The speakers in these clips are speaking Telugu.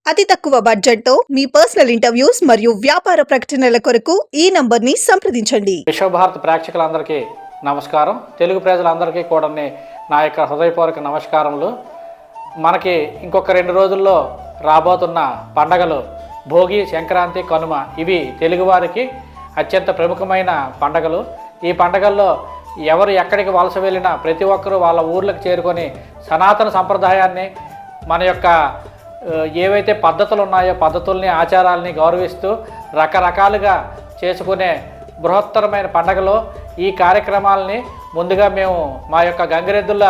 అతి తక్కువ బడ్జెట్తో మీ పర్సనల్ ఇంటర్వ్యూస్ మరియు వ్యాపార ప్రకటనల కొరకు ఈ నంబర్ని సంప్రదించండి. విశ్వభారత్ ప్రేక్షకులందరికీ నమస్కారం. తెలుగు ప్రజలందరికీ కూడా నా యొక్క హృదయపూర్వక నమస్కారములు. మనకి ఇంకొక 2 రోజుల్లో రాబోతున్న పండగలు భోగి, సంక్రాంతి, కనుమ. ఇవి తెలుగువారికి అత్యంత ప్రముఖమైన పండగలు. ఈ పండగల్లో ఎవరు ఎక్కడికి వలస వెళ్ళినా ప్రతి ఒక్కరూ వాళ్ళ ఊర్లకు చేరుకొని సనాతన సంప్రదాయాన్ని, మన యొక్క ఏవైతే పద్ధతులు ఉన్నాయో పద్ధతుల్ని, ఆచారాలని గౌరవిస్తూ రకరకాలుగా చేసుకునే బృహత్తరమైన పండగలో ఈ కార్యక్రమాలని ముందుగా మేము మా యొక్క గంగిరెద్దుల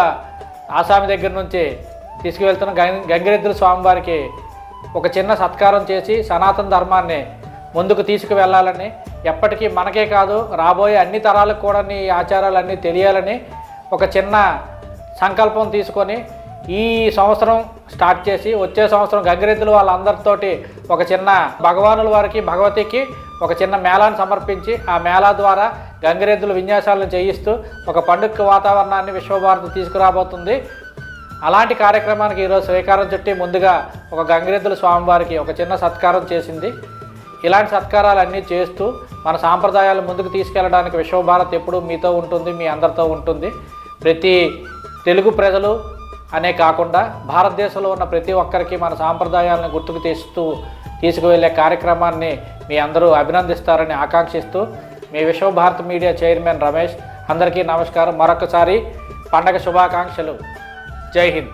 ఆసామి దగ్గర నుంచి తీసుకువెళ్తున్న గంగిరెద్దుల స్వామివారికి ఒక చిన్న సత్కారం చేసి సనాతన ధర్మాన్ని ముందుకు తీసుకువెళ్ళాలని, ఎప్పటికీ మనకే కాదు రాబోయే అన్ని తరాలకు కూడా ఈ ఆచారాలన్నీ తెలియాలని ఒక చిన్న సంకల్పం తీసుకొని ఈ సంవత్సరం స్టార్ట్ చేసి వచ్చే సంవత్సరం గంగిరెద్దులు వాళ్ళందరితోటి ఒక చిన్న భగవానుల వారికి, భగవతికి ఒక చిన్న మేళాన్ని సమర్పించి ఆ మేళా ద్వారా గంగిరెద్దుల విన్యాసాలను చేయిస్తూ ఒక పండుగ వాతావరణాన్ని విశ్వభారతి తీసుకురాబోతుంది. అలాంటి కార్యక్రమానికి ఈరోజు శ్రీకారం చుట్టి ముందుగా ఒక గంగిరెద్దుల స్వామివారికి ఒక చిన్న సత్కారం చేసింది. ఇలాంటి సత్కారాలన్నీ చేస్తూ మన సాంప్రదాయాలు ముందుకు తీసుకెళ్ళడానికి విశ్వభారత్ ఎప్పుడూ మీతో ఉంటుంది, మీ అందరితో ఉంటుంది. ప్రతి తెలుగు ప్రజలు అనే కాకుండా భారతదేశంలో ఉన్న ప్రతి ఒక్కరికి మన సాంప్రదాయాలను గుర్తుకు తీసుకువెళ్ళే కార్యక్రమాన్ని మీ అందరూ అభినందిస్తారని ఆకాంక్షిస్తూ మీ విశ్వభారత్ మీడియా చైర్మన్ రమేష్. అందరికీ నమస్కారం. మరొకసారి పండగ శుభాకాంక్షలు. జై హింద్.